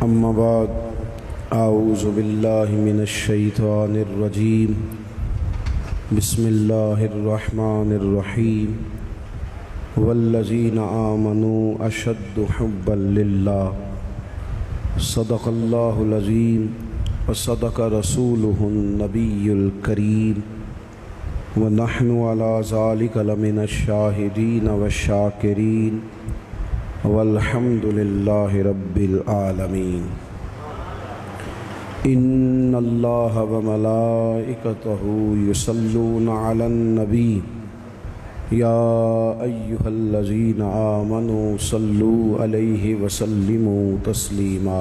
اما بعد اعوذ باللہ من الشیطان الرجیم بسم اللہ الرحمن الرحیم والذین آمنوا اشد حبا للہ صدق اللہ العظیم وصدق رسولہ النبی الکریم ونحن علی ذلک لمن الشاہدین والشاکرین والحمد للہ رب العالمین۔ ان اللہ وملائکتہ یصلون علی النبی یا ایہا الذین آمنوا صلوا علیہ وسلموا تسلیما۔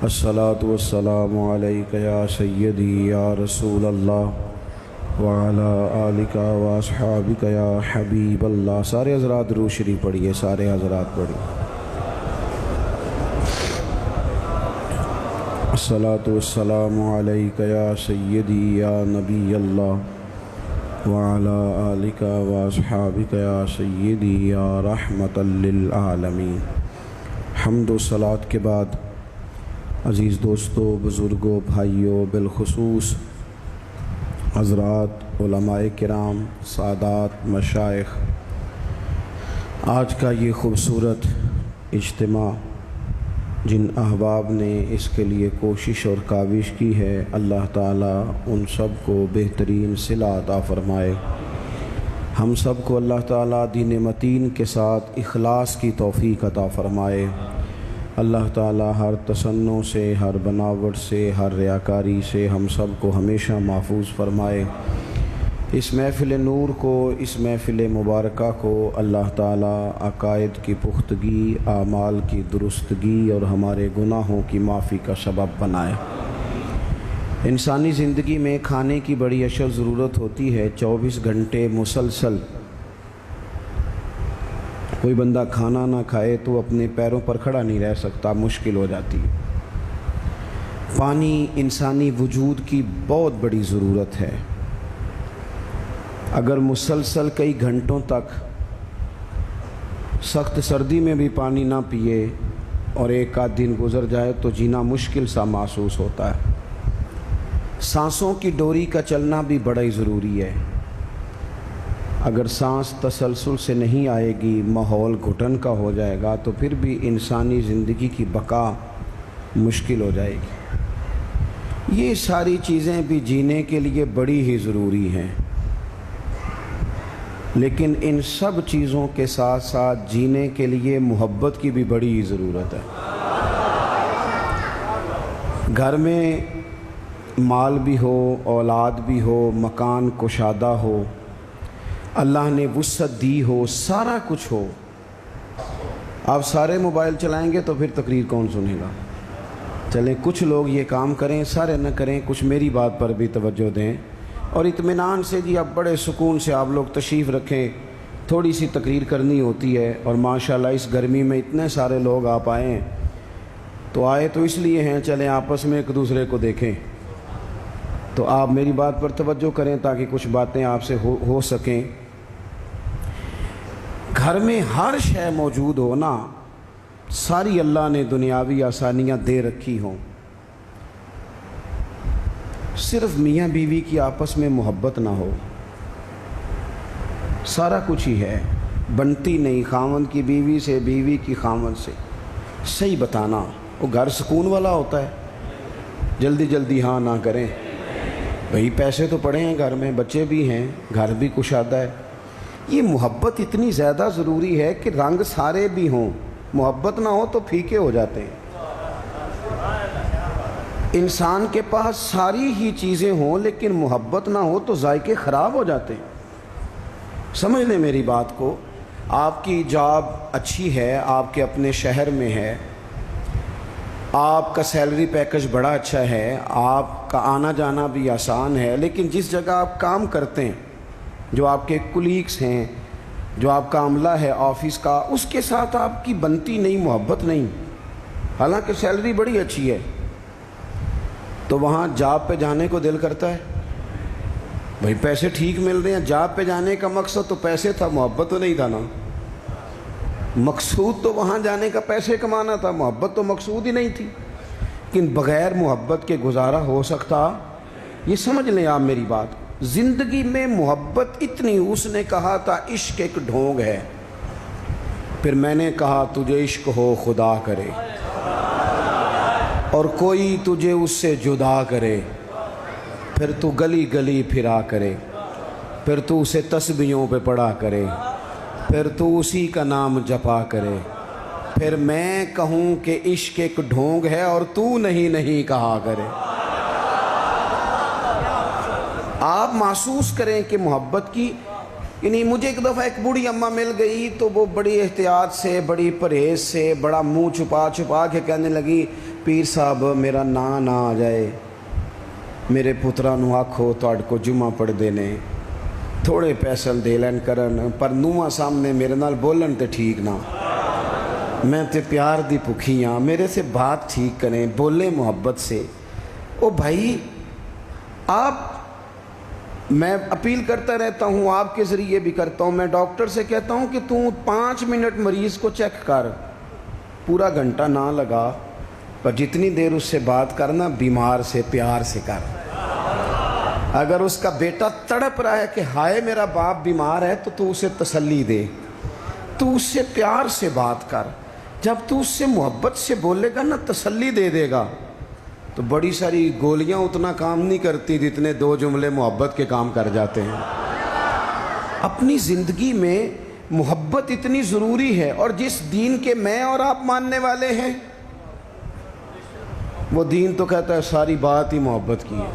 الصلاۃ والسلام علیک یا سیدی یا رسول اللہ وعلی آلک واصحابک یا حبیب اللہ۔ سارے حضرات درود شریف پڑھیے، سارے حضرات پڑھیے۔ الصلاۃ والسلام علیک یا سیدی یا نبی اللہ وعلی آلک واصحابک یا سیدی یا رحمۃ للعالمین۔ حمد و صلوات کے بعد عزیز دوستو، بزرگوں، بھائیوں، بالخصوص حضرات، علماء کرام، سادات، مشائخ، آج کا یہ خوبصورت اجتماع جن احباب نے اس کے لیے کوشش اور کاوش کی ہے، اللہ تعالیٰ ان سب کو بہترین صلہ عطا فرمائے۔ ہم سب کو اللہ تعالیٰ دین متین کے ساتھ اخلاص کی توفیق عطا فرمائے۔ اللہ تعالیٰ ہر تصنع سے، ہر بناوٹ سے، ہر ریاکاری سے ہم سب کو ہمیشہ محفوظ فرمائے۔ اس محفل نور کو، اس محفل مبارکہ کو اللہ تعالیٰ عقائد کی پختگی، اعمال کی درستگی اور ہمارے گناہوں کی معافی کا سبب بنائے۔ انسانی زندگی میں کھانے کی بڑی اشد ضرورت ہوتی ہے۔ 24 گھنٹے مسلسل کوئی بندہ کھانا نہ کھائے تو اپنے پیروں پر کھڑا نہیں رہ سکتا، مشکل ہو جاتی ہے۔ پانی انسانی وجود کی بہت بڑی ضرورت ہے۔ اگر مسلسل کئی گھنٹوں تک سخت سردی میں بھی پانی نہ پیے اور ایک آدھ دن گزر جائے تو جینا مشکل سا محسوس ہوتا ہے۔ سانسوں کی ڈوری کا چلنا بھی بڑا ہی ضروری ہے۔ اگر سانس تسلسل سے نہیں آئے گی، ماحول گھٹن کا ہو جائے گا تو پھر بھی انسانی زندگی کی بقا مشکل ہو جائے گی۔ یہ ساری چیزیں بھی جینے کے لیے بڑی ہی ضروری ہیں، لیکن ان سب چیزوں کے ساتھ ساتھ جینے کے لیے محبت کی بھی بڑی ہی ضرورت ہے۔ گھر میں مال بھی ہو، اولاد بھی ہو، مکان کشادہ ہو، اللہ نے وسعت دی ہو، سارا کچھ ہو، آپ سارے موبائل چلائیں گے تو پھر تقریر کون سنے گا؟ چلیں کچھ لوگ یہ کام کریں، سارے نہ کریں، کچھ میری بات پر بھی توجہ دیں اور اطمینان سے جی آپ بڑے سکون سے آپ لوگ تشریف رکھیں۔ تھوڑی سی تقریر کرنی ہوتی ہے اور ماشاءاللہ اس گرمی میں اتنے سارے لوگ آپ آئے ہیں، تو آئے تو اس لیے ہیں، چلیں آپس میں ایک دوسرے کو دیکھیں۔ تو آپ میری بات پر توجہ کریں تاکہ کچھ باتیں آپ سے ہو سکیں۔ گھر میں ہر شے موجود ہو نا، ساری اللہ نے دنیاوی آسانیاں دے رکھی ہوں، صرف میاں بیوی کی آپس میں محبت نہ ہو، سارا کچھ ہی ہے، بنتی نہیں خاوند کی بیوی سے، بیوی کی خاوند سے۔ صحیح بتانا، وہ گھر سکون والا ہوتا ہے؟ جلدی جلدی ہاں نہ کریں بھئی، پیسے تو پڑے ہیں گھر میں، بچے بھی ہیں، گھر بھی کشادہ ہے۔ یہ محبت اتنی زیادہ ضروری ہے کہ رنگ سارے بھی ہوں، محبت نہ ہو تو پھیکے ہو جاتے ہیں۔ انسان کے پاس ساری ہی چیزیں ہوں لیکن محبت نہ ہو تو ذائقے خراب ہو جاتے ہیں۔ سمجھ لیں میری بات کو، آپ کی جاب اچھی ہے، آپ کے اپنے شہر میں ہے، آپ کا سیلری پیکج بڑا اچھا ہے، آپ کا آنا جانا بھی آسان ہے، لیکن جس جگہ آپ کام کرتے ہیں، جو آپ کے کولیگز ہیں، جو آپ کا عملہ ہے آفس کا، اس کے ساتھ آپ کی بنتی نہیں، محبت نہیں، حالانکہ سیلری بڑی اچھی ہے، تو وہاں جاب پہ جانے کو دل کرتا ہے؟ بھائی پیسے ٹھیک مل رہے ہیں، جاب پہ جانے کا مقصد تو پیسے تھا، محبت تو نہیں تھا نا۔ مقصود تو وہاں جانے کا پیسے کمانا تھا، محبت تو مقصود ہی نہیں تھی۔ لیکن بغیر محبت کے گزارا ہو سکتا؟ یہ سمجھ لیں آپ میری بات، زندگی میں محبت اتنی، اس نے کہا تھا عشق ایک ڈھونگ ہے، پھر میں نے کہا تجھے عشق ہو خدا کرے اور کوئی تجھے اس سے جدا کرے، پھر تو گلی گلی پھرا کرے، پھر تو اسے تسبیحوں پہ پڑھا کرے، پھر تو اسی کا نام جپا کرے، پھر میں کہوں کہ عشق ایک ڈھونگ ہے اور تو نہیں کہا کرے۔ آپ محسوس کریں کہ محبت کی، یعنی مجھے ایک دفعہ ایک بوڑھی اماں مل گئی تو وہ بڑی احتیاط سے، بڑی پرہیز سے، بڑا منہ چھپا کے کہنے لگی پیر صاحب میرا نا نہ آ جائے، میرے پترا نو آکھو تہاڈے کو جمعہ پڑھ دینے، تھوڑے پیسے دے لین کرن، پر نواں سامنے میرے نال بولن تے ٹھیک نہ، میں تے پیار دی بھکھی ہاں، میرے سے بات ٹھیک کریں، بولیں محبت سے۔ او بھائی آپ، میں اپیل کرتا رہتا ہوں، آپ کے ذریعے بھی کرتا ہوں، میں ڈاکٹر سے کہتا ہوں کہ تو 5 منٹ مریض کو چیک کر، پورا گھنٹہ نہ لگا، پر جتنی دیر اس سے بات کرنا بیمار سے پیار سے کر۔ اگر اس کا بیٹا تڑپ رہا ہے کہ ہائے میرا باپ بیمار ہے تو اسے تسلی دے، تو اس سے پیار سے بات کر۔ جب تو اس سے محبت سے بولے گا نا، تسلی دے گا، تو بڑی ساری گولیاں اتنا کام نہیں کرتی جتنے 2 جملے محبت کے کام کر جاتے ہیں۔ اپنی زندگی میں محبت اتنی ضروری ہے، اور جس دین کے میں اور آپ ماننے والے ہیں، وہ دین تو کہتا ہے ساری بات ہی محبت کی ہے۔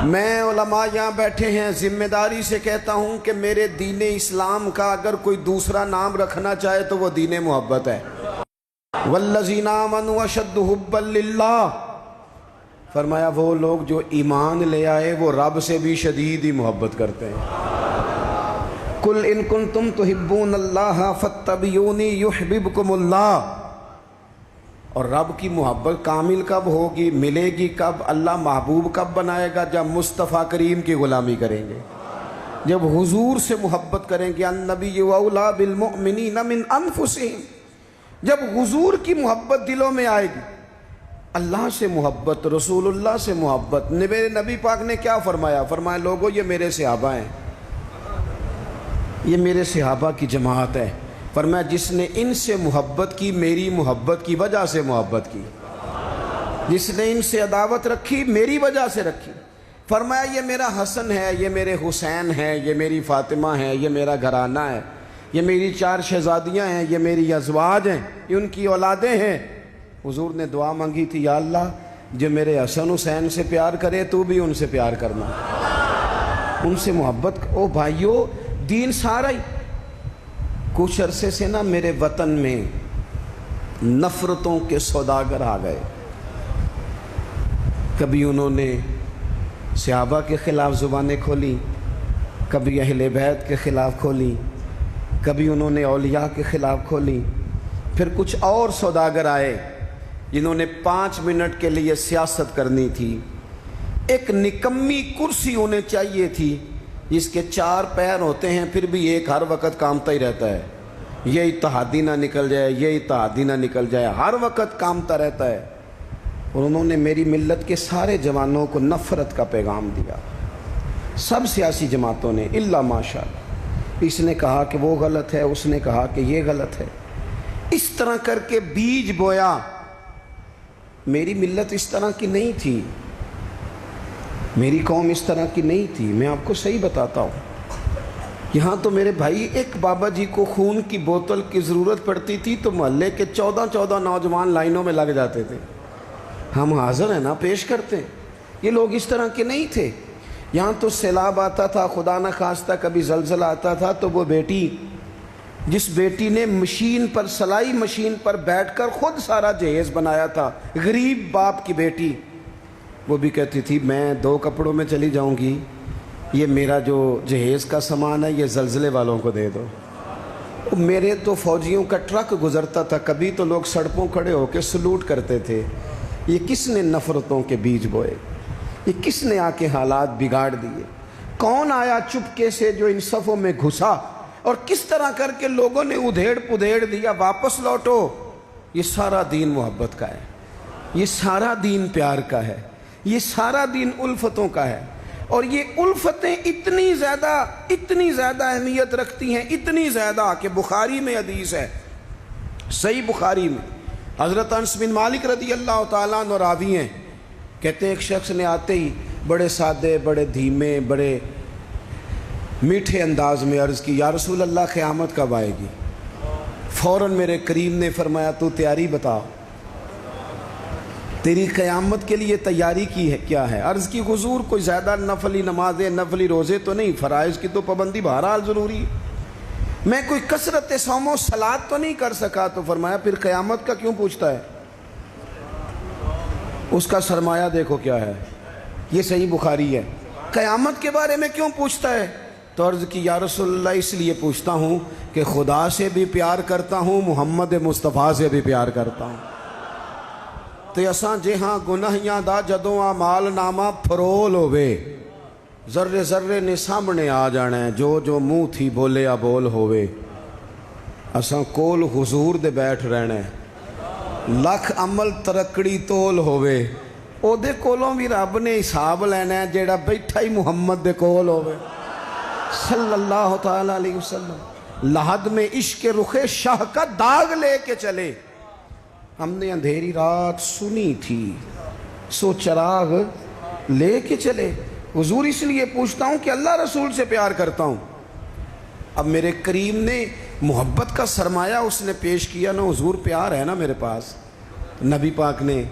میں علماء یہاں بیٹھے ہیں، ذمہ داری سے کہتا ہوں کہ میرے دین اسلام کا اگر کوئی دوسرا نام رکھنا چاہے تو وہ دین محبت ہے۔ والذین آمنوا اشد حبا للہ، فرمایا وہ لوگ جو ایمان لے آئے وہ رب سے بھی شدید ہی محبت کرتے ہیں۔ قل ان کنتم تحبون اللہ فاتبعونی یحببکم اللہ۔ اور رب کی محبت کامل کب ہوگی، ملے گی کب، اللہ محبوب کب بنائے گا؟ جب مصطفیٰ کریم کی غلامی کریں گے، جب حضور سے محبت کریں گے۔ النبی اولیٰ بالمؤمنین من انفسہم، جب حضور کی محبت دلوں میں آئے گی، اللہ سے محبت، رسول اللہ سے محبت۔ نبی پاک نے کیا فرمایا؟ فرمایا لوگو یہ میرے صحابہ ہیں، یہ میرے صحابہ کی جماعت ہے۔ فرمایا جس نے ان سے محبت کی، میری محبت کی وجہ سے محبت کی، جس نے ان سے عداوت رکھی میری وجہ سے رکھی۔ فرمایا یہ میرا حسن ہے، یہ میرے حسین ہے، یہ میری فاطمہ ہے، یہ میرا گھرانہ ہے، یہ میری 4 شہزادیاں ہیں، یہ میری ازواج ہیں، یہ ان کی اولادیں ہیں۔ حضور نے دعا مانگی تھی، یا اللہ جو میرے حسن حسین سے پیار کرے تو بھی ان سے پیار کرنا، ان سے محبت۔ او بھائیو، دین سارا ہی۔ کچھ عرصے سے نا میرے وطن میں نفرتوں کے سوداگر آ گئے، کبھی انہوں نے صحابہ کے خلاف زبانیں کھولی، کبھی اہل بیت کے خلاف کھولی، کبھی انہوں نے اولیاء کے خلاف کھولی۔ پھر کچھ اور سوداگر آئے جنہوں نے 5 منٹ کے لیے سیاست کرنی تھی، ایک نکمی کرسی انہیں چاہیے تھی جس کے 4 پیر ہوتے ہیں پھر بھی ایک ہر وقت کامتا ہی رہتا ہے، یہ اتحادی نہ نکل جائے، یہ اتحادی نہ نکل جائے، ہر وقت کامتا رہتا ہے۔ اور انہوں نے میری ملت کے سارے جوانوں کو نفرت کا پیغام دیا، سب سیاسی جماعتوں نے، الا ماشاءاللہ۔ اس نے کہا کہ وہ غلط ہے، اس نے کہا کہ یہ غلط ہے، اس طرح کر کے بیج بویا۔ میری ملت اس طرح کی نہیں تھی، میری قوم اس طرح کی نہیں تھی، میں آپ کو صحیح بتاتا ہوں۔ یہاں تو میرے بھائی ایک بابا جی کو خون کی بوتل کی ضرورت پڑتی تھی تو محلے کے 14 نوجوان لائنوں میں لگ جاتے تھے، ہم حاضر ہیں نا، پیش کرتے ہیں۔ یہ لوگ اس طرح کے نہیں تھے۔ یہاں تو سیلاب آتا تھا، خدا نہ خواستہ کبھی زلزلہ آتا تھا تو وہ بیٹی، جس بیٹی نے مشین پر، سلائی مشین پر بیٹھ کر خود سارا جہیز بنایا تھا، غریب باپ کی بیٹی، وہ بھی کہتی تھی میں 2 کپڑوں میں چلی جاؤں گی، یہ میرا جو جہیز کا سامان ہے یہ زلزلے والوں کو دے دو۔ میرے تو فوجیوں کا ٹرک گزرتا تھا، کبھی تو لوگ سڑکوں کھڑے ہو کے سلوٹ کرتے تھے۔ یہ کس نے نفرتوں کے بیج بوئے؟ یہ کس نے آ کے حالات بگاڑ دیے؟ کون آیا چپکے سے جو ان صفوں میں گھسا اور کس طرح کر کے لوگوں نے ادھیڑ پدھیڑ دیا، واپس لوٹو۔ یہ سارا دین محبت کا ہے، یہ سارا دین پیار کا ہے، یہ سارا دین الفتوں کا ہے۔ اور یہ الفتیں اتنی زیادہ اہمیت رکھتی ہیں، اتنی زیادہ کہ بخاری میں حدیث ہے، صحیح بخاری میں، حضرت انس بن مالک رضی اللہ تعالیٰ عنہ راوی ہیں، کہتے ہیں ایک شخص نے آتے ہی بڑے سادے، بڑے دھیمے، بڑے میٹھے انداز میں عرض کی، یا رسول اللہ قیامت کب آئے گی؟ فوراً میرے کریم نے فرمایا تو تیاری بتا، تیری قیامت کے لیے تیاری کی ہے کیا ہے؟ عرض کی حضور کوئی زیادہ نفلی نمازیں، نفلی روزے تو نہیں، فرائض کی تو پابندی بہرحال ضروری ہے، میں کوئی کثرت صوم و صلات تو نہیں کر سکا۔ تو فرمایا پھر قیامت کا کیوں پوچھتا ہے؟ اس کا سرمایہ دیکھو کیا ہے، یہ صحیح بخاری ہے، قیامت کے بارے میں کیوں پوچھتا ہے؟ تو عرض کی یا رسول اللہ اس لیے پوچھتا ہوں کہ خدا سے بھی پیار کرتا ہوں، محمد مصطفیٰ سے بھی پیار کرتا ہوں۔ تے اساں جے ہاں گناہیاں دا جدوں اعمال نامہ فرول ہوئے، ذرے ذرے نے سامنے آ جانا ہے، جو جو منہ تھی بولے بول ہوئے، اساں کول حضور دے بیٹھ رہنا ہے، لکھ عمل ترکڑی تول ہوئے، او دے کولوں بھی رب نے حساب لینا ہے جیڑا بیٹھا ہی محمد دے کول ہوئے صلی اللہ تعالیٰ علیہ وسلم۔ لحد میں عشق رخ شاہ کا داغ لے کے چلے، ہم نے اندھیری رات سنی تھی سو چراغ لے کے چلے۔ حضور اس لیے پوچھتا ہوں کہ اللہ رسول سے پیار کرتا ہوں۔ اب میرے کریم نے محبت کا سرمایہ اس نے پیش کیا نا، حضور پیار ہے نا میرے پاس، نبی پاک نے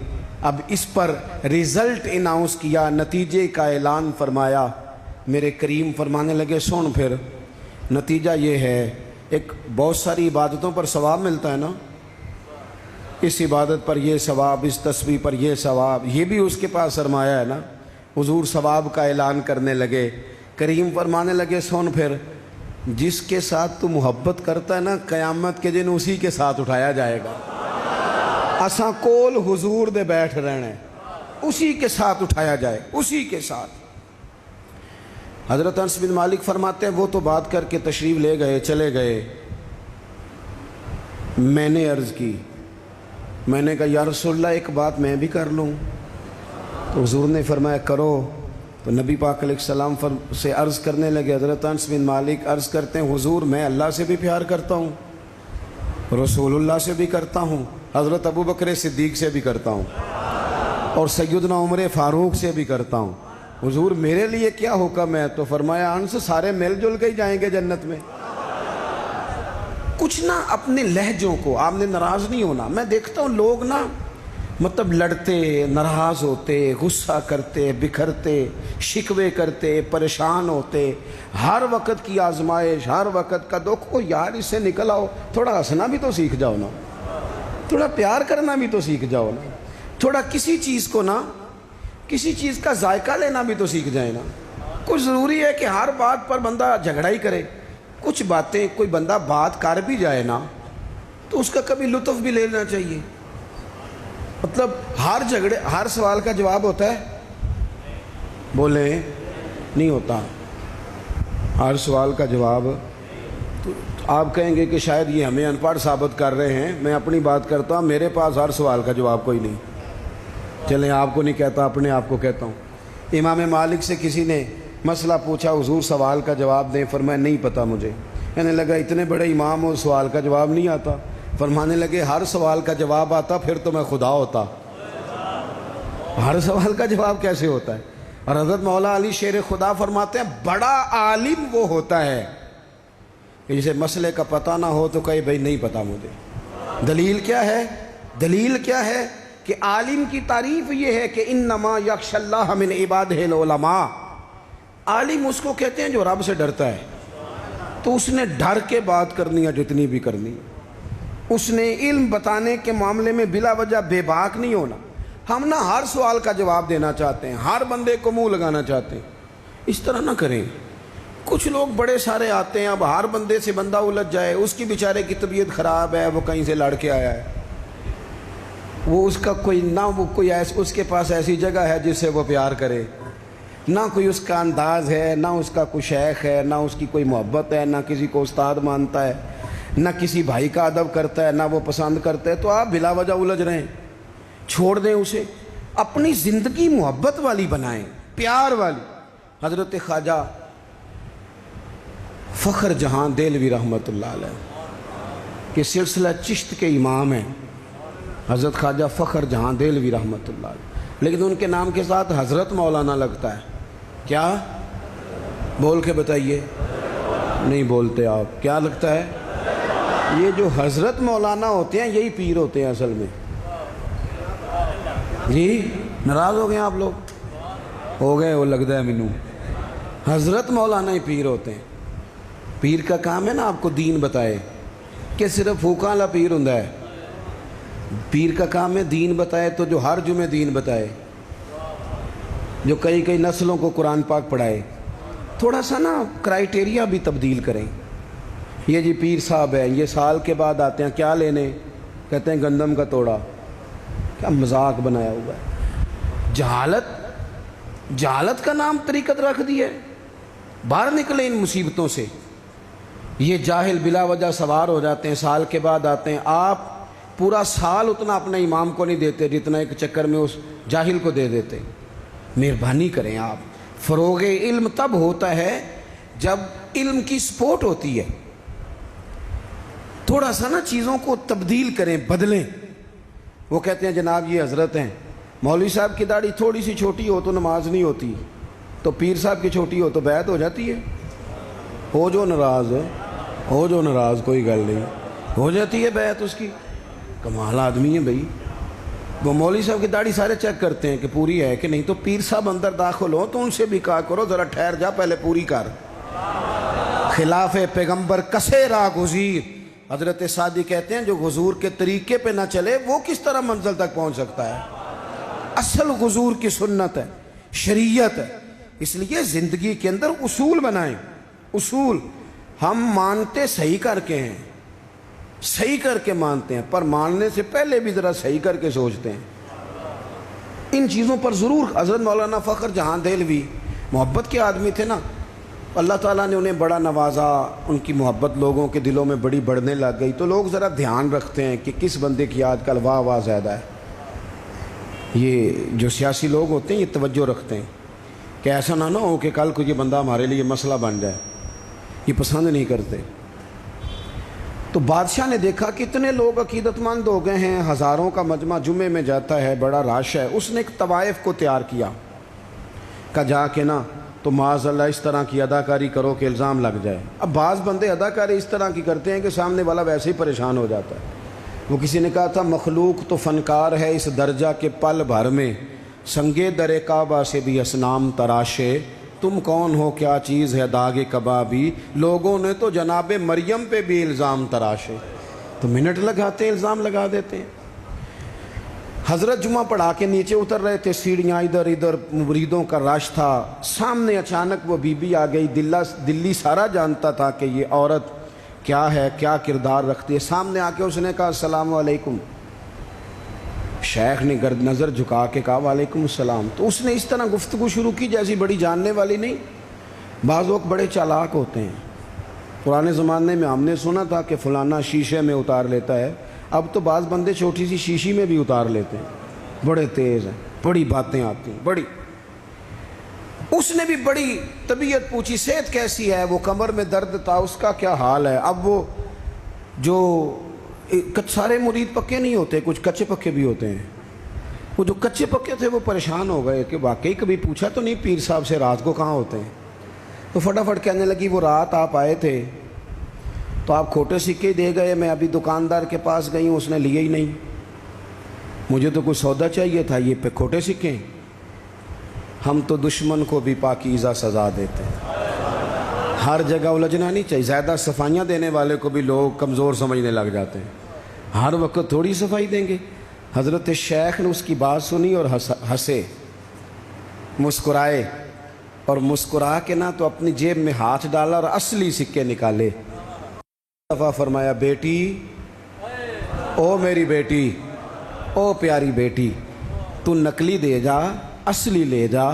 اب اس پر ریزلٹ اناؤنس کیا، نتیجے کا اعلان فرمایا۔ میرے کریم فرمانے لگے سن پھر نتیجہ یہ ہے، ایک بہت ساری عبادتوں پر ثواب ملتا ہے نا، اس عبادت پر یہ ثواب، اس تسبیح پر یہ ثواب، یہ بھی اس کے پاس سرمایہ ہے نا۔ حضور ثواب کا اعلان کرنے لگے، کریم فرمانے لگے سن پھر جس کے ساتھ تو محبت کرتا ہے نا، قیامت کے دن اسی کے ساتھ اٹھایا جائے گا۔ اساں کول حضور دے بیٹھ رہنا ہے، اسی کے ساتھ اٹھایا جائے، اسی کے ساتھ۔ حضرت انس بن مالک فرماتے ہیں وہ تو بات کر کے تشریف لے گئے، چلے گئے، میں نے عرض کی، میں نے کہا یا رسول اللہ ایک بات میں بھی کر لوں؟ تو حضور نے فرمایا کرو۔ تو نبی پاک علیہ السلام سے عرض کرنے لگے، حضرت انس بن مالک عرض کرتے ہیں حضور میں اللہ سے بھی پیار کرتا ہوں، رسول اللہ سے بھی کرتا ہوں، حضرت ابو بکر صدیق سے بھی کرتا ہوں، اور سیدنا عمر فاروق سے بھی کرتا ہوں، حضور میرے لیے کیا حکم ہے؟ تو فرمایا انس سارے مل جل کے ہی جائیں گے جنت میں۔ کچھ نہ اپنے لہجوں کو، آپ نے ناراض نہیں ہونا۔ میں دیکھتا ہوں لوگ نا مطلب لڑتے، ناراض ہوتے، غصہ کرتے، بکھرتے، شکوے کرتے، پریشان ہوتے، ہر وقت کی آزمائش، ہر وقت کا دکھ، او یار اس سے نکل آؤ، تھوڑا ہنسنا بھی تو سیکھ جاؤ نا، تھوڑا پیار کرنا بھی تو سیکھ جاؤ نا، تھوڑا کسی چیز کو نا، کسی چیز کا ذائقہ لینا بھی تو سیکھ جائے نا۔ کچھ ضروری ہے کہ ہر بات پر بندہ جھگڑا ہی کرے؟ کچھ باتیں کوئی بندہ بات کر بھی جائے نا تو اس کا کبھی لطف بھی لینا چاہیے۔ مطلب ہر سوال کا جواب ہوتا ہے؟ بولیں نہیں ہوتا ہر سوال کا جواب۔ تو آپ کہیں گے کہ شاید یہ ہمیں ان پڑھ ثابت کر رہے ہیں، میں اپنی بات کرتا ہوں، میرے پاس ہر سوال کا جواب کوئی نہیں۔ چلیں آپ کو نہیں کہتا، اپنے آپ کو کہتا ہوں۔ امام مالک سے کسی نے مسئلہ پوچھا، حضور سوال کا جواب دیں، فرمایا نہیں پتہ مجھے۔ کہنے لگا اتنے بڑے امام ہو، سوال کا جواب نہیں آتا؟ فرمانے لگے ہر سوال کا جواب آتا پھر تو میں خدا ہوتا۔ ہر سوال کا جواب کیسے ہوتا ہے؟ اور حضرت مولا علی شیر خدا فرماتے ہیں بڑا عالم وہ ہوتا ہے کہ جسے مسئلے کا پتہ نہ ہو تو کہے بھائی نہیں پتہ مجھے۔ دلیل کیا ہے؟ دلیل کیا ہے کہ عالم کی تعریف یہ ہے کہ انما یخشی اللہ من عبادہ العلماء۔ عالم اس کو کہتے ہیں جو رب سے ڈرتا ہے، تو اس نے ڈر کے بات کرنی ہے جتنی بھی کرنی ہے، اس نے علم بتانے کے معاملے میں بلا وجہ بے باک نہیں ہونا۔ ہم نہ ہر سوال کا جواب دینا چاہتے ہیں، ہر بندے کو منہ لگانا چاہتے ہیں، اس طرح نہ کریں۔ کچھ لوگ بڑے سارے آتے ہیں، اب ہر بندے سے بندہ الجھ جائے، اس کی بیچارے کی طبیعت خراب ہے، وہ کہیں سے لڑ کے آیا ہے، وہ اس کا کوئی نہ وہ کوئی اس کے پاس ایسی جگہ ہے جس سے وہ پیار کرے، نہ کوئی اس کا انداز ہے، نہ اس کا کوئی شیخ ہے، نہ اس کی کوئی محبت ہے، نہ کسی کو استاد مانتا ہے، نہ کسی بھائی کا ادب کرتا ہے، نہ وہ پسند کرتا ہے، تو آپ بلا وجہ الجھ رہے ہیں۔ چھوڑ دیں اسے، اپنی زندگی محبت والی بنائیں، پیار والی۔ حضرت خواجہ فخر جہاں دہلوی رحمۃ اللہ علیہ کہ سلسلہ چشت کے امام ہیں، حضرت خواجہ فخر جہاں دہلوی رحمۃ اللہ علیہ، لیکن ان کے نام کے ساتھ حضرت مولانا لگتا ہے۔ کیا؟ بول کے بتائیے، نہیں بولتے آپ، کیا لگتا ہے؟ یہ جو حضرت مولانا ہوتے ہیں یہی پیر ہوتے ہیں اصل میں۔ جی ناراض ہو گئے آپ لوگ؟ ہو گئے، وہ لگتا ہے مینوں۔ حضرت مولانا ہی پیر ہوتے ہیں۔ پیر کا کام ہے نا آپ کو دین بتائے، کہ صرف پھوکاں والا پیر ہوندا ہے؟ پیر کا کام ہے دین بتائے، تو جو ہر جمعے دین بتائے، جو کئی نسلوں کو قرآن پاک پڑھائے۔ تھوڑا سا نا کرائیٹیریا بھی تبدیل کریں۔ یہ جی پیر صاحب ہیں، یہ سال کے بعد آتے ہیں، کیا لینے؟ کہتے ہیں گندم کا توڑا۔ کیا مذاق بنایا ہوا ہے! جہالت کا نام طریقت رکھ دی ہے۔ باہر نکلیں ان مصیبتوں سے۔ یہ جاہل بلا وجہ سوار ہو جاتے ہیں، سال کے بعد آتے ہیں۔ آپ پورا سال اتنا اپنے امام کو نہیں دیتے جتنا ایک چکر میں اس جاہل کو دے دیتے۔ مہربانی کریں آپ۔ فروغ علم تب ہوتا ہے جب علم کی سپورٹ ہوتی ہے۔ تھوڑا سا نا چیزوں کو تبدیل کریں، بدلیں۔ وہ کہتے ہیں جناب یہ حضرت ہیں، مولوی صاحب کی داڑھی تھوڑی سی چھوٹی ہو تو نماز نہیں ہوتی، تو پیر صاحب کی چھوٹی ہو تو بیعت ہو جاتی ہے۔ ہو جو ناراض کوئی گل نہیں، ہو جاتی ہے بیعت اس کی۔ کمال آدمی ہے بھائی۔ وہ مولوی صاحب کی داڑھی سارے چیک کرتے ہیں کہ پوری ہے کہ نہیں، تو پیر صاحب اندر داخل ہو تو ان سے بھی کہا کرو ذرا ٹھہر جا، پہلے پوری کر۔ خلاف پیغمبر کسے راہ گزیر۔ حضرت سعدی کہتے ہیں جو حضور کے طریقے پہ نہ چلے وہ کس طرح منزل تک پہنچ سکتا ہے؟ اصل حضور کی سنت ہے، شریعت ہے۔ اس لیے زندگی کے اندر اصول بنائیں۔ اصول ہم مانتے صحیح کر کے ہیں، صحیح کر کے مانتے ہیں، پر ماننے سے پہلے بھی ذرا صحیح کر کے سوچتے ہیں۔ ان چیزوں پر ضرور۔ حضرت مولانا فخر جہاں دہلوی محبت کے آدمی تھے نا، اللہ تعالیٰ نے انہیں بڑا نوازا، ان کی محبت لوگوں کے دلوں میں بڑی بڑھنے لگ گئی، تو لوگ ذرا دھیان رکھتے ہیں کہ کس بندے کی آج کل واہ زیادہ ہے۔ یہ جو سیاسی لوگ ہوتے ہیں یہ توجہ رکھتے ہیں کہ ایسا نہ ہو کہ کل کو یہ بندہ ہمارے لیے مسئلہ بن جائے، یہ پسند نہیں کرتے۔ تو بادشاہ نے دیکھا کہ اتنے لوگ عقیدت مند ہو گئے ہیں، ہزاروں کا مجمع جمعے میں جاتا ہے، بڑا رش ہے۔ اس نے ایک طوائف کو تیار کیا، کہا جا کے نا تو معاذ اللہ اس طرح کی اداکاری کرو کہ الزام لگ جائے۔ اب بعض بندے اداکاری اس طرح کی کرتے ہیں کہ سامنے والا ویسے ہی پریشان ہو جاتا ہے۔ وہ کسی نے کہا تھا مخلوق تو فنکار ہے اس درجہ کے پل بھر میں، سنگے در کعبہ سے بھی اصنام تراشے، تم کون ہو کیا چیز ہے داغ کبابی، لوگوں نے تو جناب مریم پہ بھی الزام تراشے۔ تو منٹ لگاتے ہیں، الزام لگا دیتے ہیں۔ حضرت جمعہ پڑھا کے نیچے اتر رہے تھے، سیڑھیاں ادھر ادھر، مریدوں کا رش تھا۔ سامنے اچانک وہ بی بی آ گئی۔ دلی سارا جانتا تھا کہ یہ عورت کیا ہے، کیا کردار رکھتی ہے۔ سامنے آ کے اس نے کہا السلام علیکم۔ شیخ نے گرد نظر جھکا کے کہا وعلیکم السلام۔ تو اس نے اس طرح گفتگو شروع کی جیسی بڑی جاننے والی نہیں۔ بعض لوگ بڑے چالاک ہوتے ہیں۔ پرانے زمانے میں ہم نے سنا تھا کہ فلانا شیشے میں اتار لیتا ہے، اب تو بعض بندے چھوٹی سی شیشی میں بھی اتار لیتے ہیں، بڑے تیز ہیں، بڑی باتیں آتی ہیں، بڑی۔ اس نے بھی بڑی طبیعت پوچھی، صحت کیسی ہے؟ وہ کمر میں درد تھا، اس کا کیا حال ہے؟ اب وہ جو سارے مرید پکے نہیں ہوتے، کچھ کچے پکے بھی ہوتے ہیں۔ وہ جو کچے پکے تھے وہ پریشان ہو گئے کہ واقعی کبھی پوچھا تو نہیں پیر صاحب سے رات کو کہاں ہوتے ہیں؟ تو فٹافٹ کہنے لگی وہ رات آپ آئے تھے تو آپ کھوٹے سکے دے گئے، میں ابھی دکاندار کے پاس گئی ہوں، اس نے لیے ہی نہیں، مجھے تو کوئی سودا چاہیے تھا، یہ پہ کھوٹے سکے۔ ہم تو دشمن کو بھی پاکیزہ سزا دیتے ہیں۔ ہر جگہ الجھنا نہیں چاہیے۔ زیادہ صفائیاں دینے والے کو بھی لوگ کمزور سمجھنے لگ جاتے ہیں، ہر وقت تھوڑی صفائی دیں گے۔ حضرت شیخ نے اس کی بات سنی اور ہنسے، مسکرائے، اور مسکرا کے نہ تو اپنی جیب میں ہاتھ ڈالا اور اصلی سکے نکالے۔ دفعہ فرمایا بیٹی، او میری بیٹی، او پیاری بیٹی، تو نقلی دے جا، اصلی لے جا،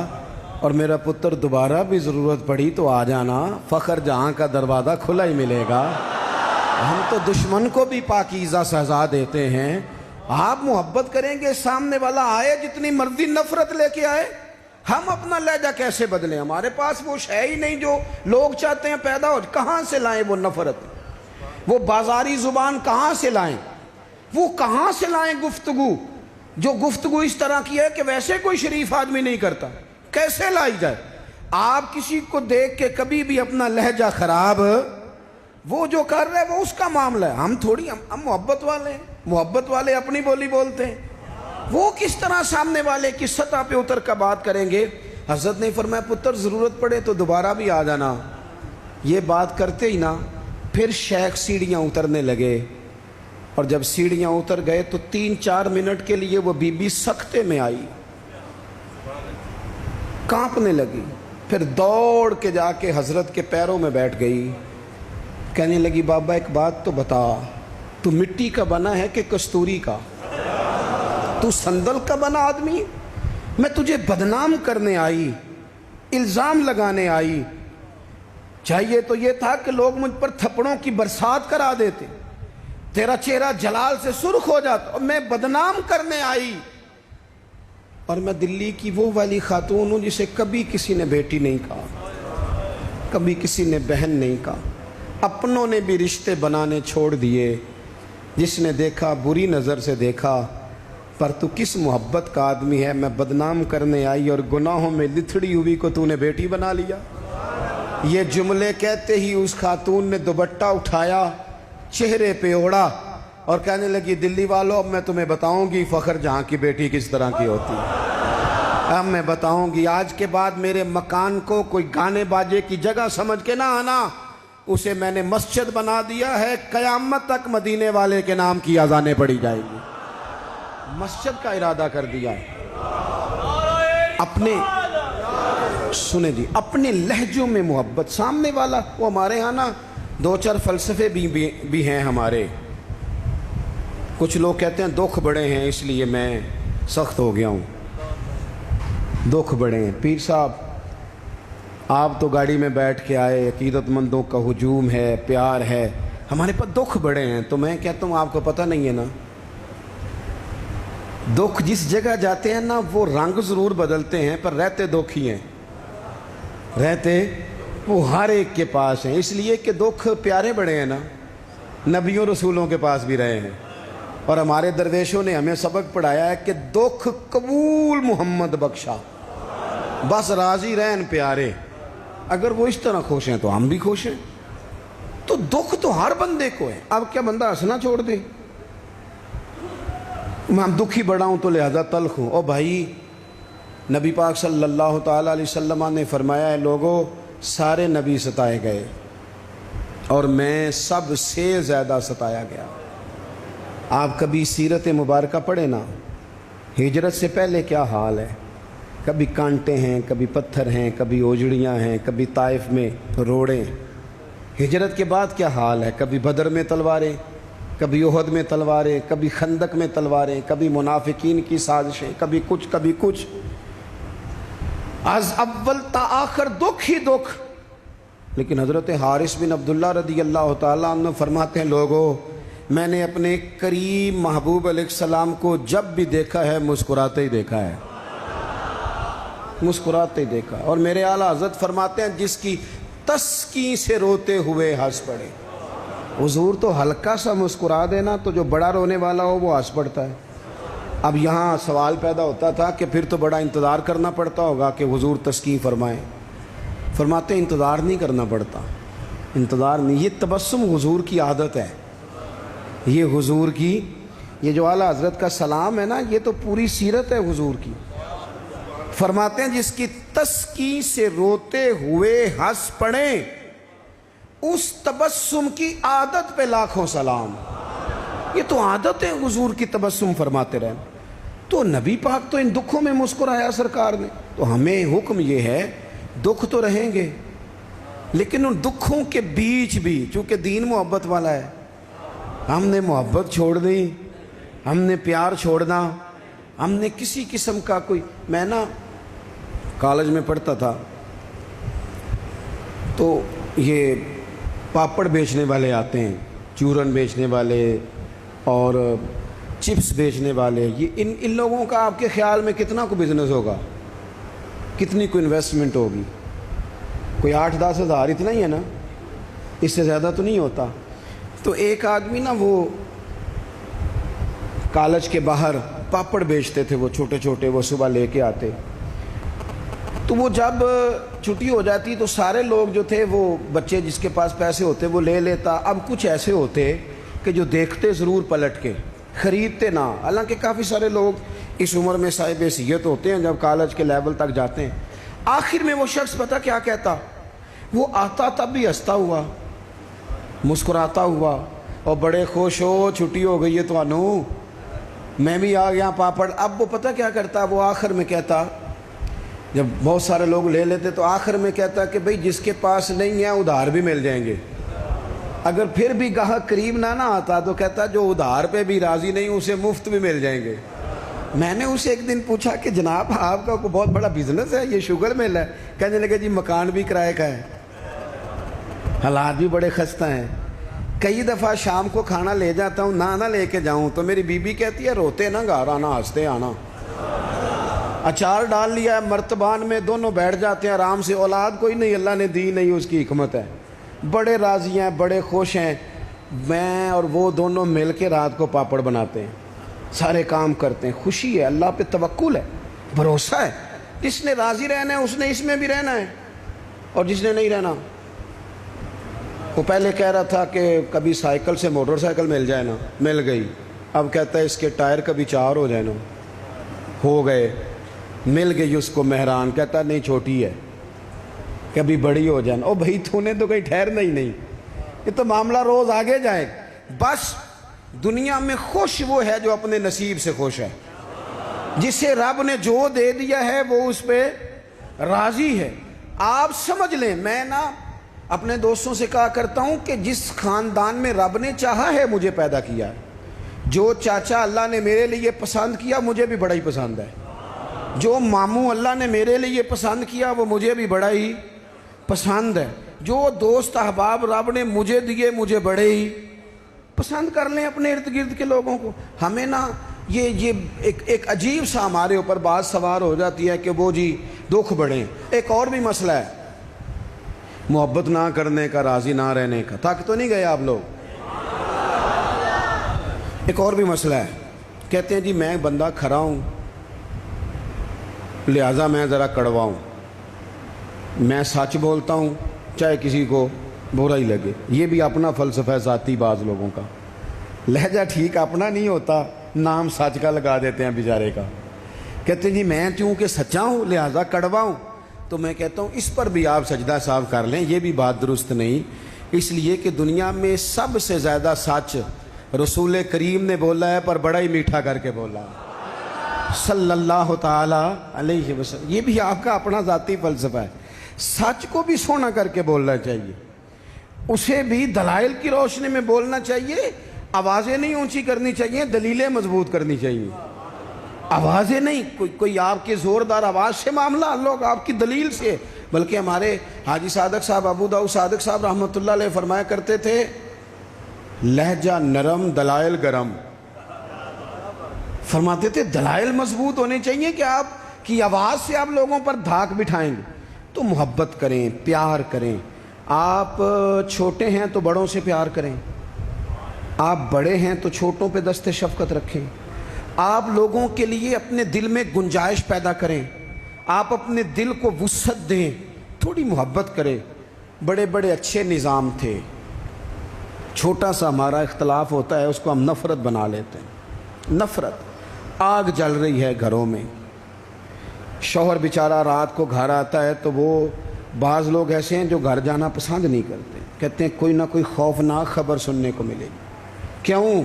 اور میرا پتر دوبارہ بھی ضرورت پڑی تو آ جانا، فخر جہاں کا دروازہ کھلا ہی ملے گا۔ ہم تو دشمن کو بھی پاکیزہ سزا دیتے ہیں۔ آپ محبت کریں گے، سامنے والا آئے جتنی مرضی نفرت لے کے آئے، ہم اپنا لہجہ کیسے بدلیں؟ ہمارے پاس وہ شے ہی نہیں جو لوگ چاہتے ہیں پیدا ہو۔ کہاں سے لائیں وہ نفرت؟ وہ بازاری زبان کہاں سے لائیں؟ وہ کہاں سے لائیں گفتگو جو گفتگو اس طرح کی ہے کہ ویسے کوئی شریف آدمی نہیں کرتا؟ کیسے لائی جائے؟ آپ کسی کو دیکھ کے کبھی بھی اپنا لہجہ خراب، وہ جو کر رہے وہ اس کا معاملہ ہے، ہم تھوڑی، ہم محبت والے ہیں، محبت والے اپنی بولی بولتے ہیں۔ وہ کس طرح سامنے والے کی سطح پہ اتر کر بات کریں گے؟ حضرت نے فرمایا پتر ضرورت پڑے تو دوبارہ بھی آ جانا۔ یہ بات کرتے ہی نا پھر شیخ سیڑھیاں اترنے لگے، اور جب سیڑھیاں اتر گئے تو 3-4 منٹ کے لیے وہ بی بی سکتے میں آئی، کانپنے لگی، پھر دوڑ کے جا کے حضرت کے پیروں میں بیٹھ گئی، کہنے لگی بابا ایک بات تو بتا، تو مٹی کا بنا ہے کہ کستوری کا؟ تو سندل کا بنا آدمی؟ میں تجھے بدنام کرنے آئی، الزام لگانے آئی، چاہیے تو یہ تھا کہ لوگ مجھ پر تھپڑوں کی برسات کرا دیتے، تیرا چہرہ جلال سے سرخ ہو جاتا، اور میں بدنام کرنے آئی۔ اور میں دلی کی وہ والی خاتون ہوں جسے کبھی کسی نے بیٹی نہیں کہا، کبھی کسی نے بہن نہیں کہا، اپنوں نے بھی رشتے بنانے چھوڑ دیے، جس نے دیکھا بری نظر سے دیکھا، پر تو کس محبت کا آدمی ہے، میں بدنام کرنے آئی اور گناہوں میں لتھڑی ہوئی کو تو نے بیٹی بنا لیا۔ یہ جملے کہتے ہی اس خاتون نے دوپٹہ اٹھایا، چہرے پہ اوڑا، اور کہنے لگی دلی والوں اب میں تمہیں بتاؤں گی فخر جہاں کی بیٹی کس طرح کی ہوتی ہے، اب میں بتاؤں گی۔ آج کے بعد میرے مکان کو کوئی گانے باجے کی جگہ سمجھ کے نہ آنا، اسے میں نے مسجد بنا دیا ہے، قیامت تک مدینے والے کے نام کی اذانیں پڑھی جائے گی، مسجد کا ارادہ کر دیا ہے۔ اپنے سنیں جی، اپنے لہجوں میں محبت، سامنے والا وہ ہمارے ہاں نا 2-4 فلسفے بھی ہیں ہمارے۔ کچھ لوگ کہتے ہیں دکھ بڑے ہیں اس لیے میں سخت ہو گیا ہوں، دکھ بڑے ہیں۔ پیر صاحب آپ تو گاڑی میں بیٹھ کے آئے، عقیدت مندوں کا ہجوم ہے، پیار ہے، ہمارے پاس دکھ بڑے ہیں، تو میں کہتا ہوں آپ کو پتہ نہیں ہے نا، دکھ جس جگہ جاتے ہیں نا وہ رنگ ضرور بدلتے ہیں پر رہتے دکھ ہی ہیں، رہتے وہ ہر ایک کے پاس ہیں، اس لیے کہ دکھ پیارے بڑے ہیں نا، نبیوں رسولوں کے پاس بھی رہے ہیں، اور ہمارے درویشوں نے ہمیں سبق پڑھایا ہے کہ دکھ قبول محمد بخشا، بس راضی رہن پیارے، اگر وہ اس طرح خوش ہیں تو ہم بھی خوش ہیں۔ تو دکھ تو ہر بندے کو ہے، اب کیا بندہ ہنسنا چھوڑ دے؟ میں دکھی بڑا ہوں تو لہذا تلخ ہوں۔ او بھائی، نبی پاک صلی اللہ تعالیٰ علیہ وسلم نے فرمایا ہے لوگوں سارے نبی ستائے گئے اور میں سب سے زیادہ ستایا گیا۔ آپ کبھی سیرت مبارکہ پڑھیں نا، ہجرت سے پہلے کیا حال ہے، کبھی کانٹے ہیں، کبھی پتھر ہیں، کبھی اوجڑیاں ہیں، کبھی طائف میں روڑیں۔ ہجرت کے بعد کیا حال ہے، کبھی بدر میں تلواریں، کبھی احد میں تلواریں، کبھی خندق میں تلواریں، کبھی منافقین کی سازشیں، کبھی کچھ کبھی کچھ، از اول تا آخر دکھ ہی دکھ۔ لیکن حضرت حارث بن عبداللہ رضی اللہ تعالیٰ عنہ فرماتے ہیں لوگوں میں نے اپنے کریم محبوب علیہ السلام کو جب بھی دیکھا ہے مسکراتے ہی دیکھا ہے، مسکراتے ہی دیکھا، اور میرے اعلیٰ حضرت فرماتے ہیں جس کی تسکین سے روتے ہوئے ہنس پڑے۔ حضور تو ہلکا سا مسکرا دینا تو جو بڑا رونے والا ہو وہ ہنس پڑتا ہے۔ اب یہاں سوال پیدا ہوتا تھا کہ پھر تو بڑا انتظار کرنا پڑتا ہوگا کہ حضور تسکین فرمائیں۔ فرماتے ہیں انتظار نہیں کرنا پڑتا، انتظار نہیں، یہ تبسم حضور کی عادت ہے، یہ حضور کی، یہ جو اعلیٰ حضرت کا سلام ہے نا یہ تو پوری سیرت ہے حضور کی۔ فرماتے ہیں جس کی تسکین سے روتے ہوئے ہنس پڑیں اس تبسم کی عادت پہ لاکھوں سلام۔ یہ تو عادت ہے حضور کی تبسم فرماتے رہے۔ تو نبی پاک تو ان دکھوں میں مسکرایا سرکار نے، تو ہمیں حکم یہ ہے دکھ تو رہیں گے لیکن ان دکھوں کے بیچ بھی، چونکہ دین محبت والا ہے، ہم نے محبت چھوڑ دی، ہم نے پیار چھوڑنا، ہم نے کسی قسم کا کوئی، میں نا کالج میں پڑھتا تھا تو یہ پاپڑ بیچنے والے آتے ہیں، چورن بیچنے والے اور چپس بیچنے والے، یہ ان لوگوں کا آپ کے خیال میں کتنا کو بزنس ہوگا، کتنی کو انویسٹمنٹ ہوگی؟ کوئی 8-10 ہزار اتنا ہی ہے نا، اس سے زیادہ تو نہیں ہوتا۔ تو ایک آدمی نا وہ کالج کے باہر پاپڑ بیچتے تھے، وہ چھوٹے چھوٹے، وہ صبح لے کے آتے، تو وہ جب چھٹی ہو جاتی تو سارے لوگ جو تھے، وہ بچے جس کے پاس پیسے ہوتے وہ لے لیتا۔ اب کچھ ایسے ہوتے کہ جو دیکھتے ضرور پلٹ کے، خریدتے نہ، حالانکہ کافی سارے لوگ اس عمر میں صاحب حیثیت ہوتے ہیں جب کالج کے لیول تک جاتے ہیں۔ آخر میں وہ شخص پتہ کیا کہتا، وہ آتا تب بھی ہنستا ہوا، مسکراتا ہوا، اور بڑے خوش ہو چھٹی ہو گئی ہے تو انو میں بھی آ گیا پاپڑ۔ اب وہ پتہ کیا کرتا، وہ آخر میں کہتا، جب بہت سارے لوگ لے لیتے تو آخر میں کہتا کہ بھئی جس کے پاس نہیں ہے ادھار بھی مل جائیں گے۔ اگر پھر بھی گاہک قریب نہ آتا تو کہتا جو ادھار پہ بھی راضی نہیں اسے مفت بھی مل جائیں گے۔ میں نے اسے ایک دن پوچھا کہ جناب آپ کا کوئی بہت بڑا بزنس ہے، یہ شوگر مل ہے؟ کہنے لگے جی مکان بھی کرائے کا ہے، حالات بھی بڑے خستہ ہیں، کئی دفعہ شام کو کھانا لے جاتا ہوں، نہ لے کے جاؤں تو میری بیوی کہتی ہے روتے نہ گھر آنا، ہنستے آنا۔ اچار ڈال لیا ہے مرتبان میں، دونوں بیٹھ جاتے ہیں آرام سے، اولاد کوئی نہیں، اللہ نے دی نہیں، اس کی حکمت ہے، بڑے راضی ہیں، بڑے خوش ہیں۔ میں اور وہ دونوں مل کے رات کو پاپڑ بناتے ہیں، سارے کام کرتے ہیں، خوشی ہے، اللہ پہ توکل ہے، بھروسہ ہے۔ جس نے راضی رہنا ہے اس نے اس میں بھی رہنا ہے، اور جس نے نہیں رہنا، وہ پہلے کہہ رہا تھا کہ کبھی سائیکل سے موٹر سائیکل مل جائے نا، مل گئی، اب کہتا ہے اس کے ٹائر کبھی 4 ہو جائے نا، ہو گئے، مل گئی اس کو مہران، کہتا نہیں چھوٹی ہے، کبھی بڑی ہو جائے نا۔ او بھائی تو نے تو کہیں ٹھہرنا ہی نہیں، یہ تو معاملہ روز آگے جائے۔ بس دنیا میں خوش وہ ہے جو اپنے نصیب سے خوش ہے، جسے رب نے جو دے دیا ہے وہ اس پہ راضی ہے۔ آپ سمجھ لیں، میں نا اپنے دوستوں سے کہا کرتا ہوں کہ جس خاندان میں رب نے چاہا ہے مجھے پیدا کیا ہے، جو چاچا اللہ نے میرے لیے پسند کیا مجھے بھی بڑا ہی پسند ہے، جو ماموں اللہ نے میرے لیے پسند کیا وہ مجھے بھی بڑا ہی پسند ہے، جو دوست احباب رب نے مجھے دیے مجھے بڑے ہی پسند کر لیں اپنے ارد گرد کے لوگوں کو۔ ہمیں نا یہ ایک عجیب سا ہمارے اوپر بات سوار ہو جاتی ہے کہ وہ جی دکھ بڑھیں۔ ایک اور بھی مسئلہ ہے، محبت نہ کرنے کا، راضی نہ رہنے کا، تاکہ تو نہیں گئے آپ لوگ۔ ایک اور بھی مسئلہ ہے، کہتے ہیں جی میں بندہ کھرا ہوں لہٰذا میں ذرا کڑوا ہوں، میں سچ بولتا ہوں چاہے کسی کو برا ہی لگے۔ یہ بھی اپنا فلسفہ ذاتی بعض لوگوں کا، لہجہ ٹھیک اپنا نہیں ہوتا، نام سچ کا لگا دیتے ہیں بیچارے کا، کہتے ہیں جی میں چونکہ سچا ہوں لہٰذا کڑوا ہوں۔ تو میں کہتا ہوں اس پر بھی آپ سجدہ صاف کر لیں، یہ بھی بات درست نہیں، اس لیے کہ دنیا میں سب سے زیادہ سچ رسول کریم نے بولا ہے، پر بڑا ہی میٹھا کر کے بولا صلی اللہ تعالی علیہ وسلم۔ یہ بھی آپ کا اپنا ذاتی فلسفہ ہے، سچ کو بھی سونا کر کے بولنا چاہیے، اسے بھی دلائل کی روشنی میں بولنا چاہیے، آوازیں نہیں اونچی کرنی چاہیے، دلیلیں مضبوط کرنی چاہیے، آوازیں نہیں، کوئی آپ کے زوردار آواز سے معاملہ، لوگ آپ کی دلیل سے۔ بلکہ ہمارے حاجی صادق صاحب، ابو داؤد صادق صاحب رحمۃ اللہ علیہ فرمایا کرتے تھے، لہجہ نرم دلائل گرم۔ فرماتے تھے دلائل مضبوط ہونے چاہیے کہ آپ کی آواز سے آپ لوگوں پر دھاک بٹھائیں گے، تو محبت کریں، پیار کریں۔ آپ چھوٹے ہیں تو بڑوں سے پیار کریں، آپ بڑے ہیں تو چھوٹوں پہ دست شفقت رکھیں، آپ لوگوں کے لیے اپنے دل میں گنجائش پیدا کریں، آپ اپنے دل کو وسعت دیں، تھوڑی محبت کریں۔ بڑے بڑے اچھے نظام تھے، چھوٹا سا ہمارا اختلاف ہوتا ہے اس کو ہم نفرت بنا لیتے ہیں، نفرت۔ آگ جل رہی ہے گھروں میں، شوہر بیچارہ رات کو گھر آتا ہے تو وہ بعض لوگ ایسے ہیں جو گھر جانا پسند نہیں کرتے، کہتے ہیں کوئی نہ کوئی خوفناک خبر سننے کو ملے گی۔ کیوں؟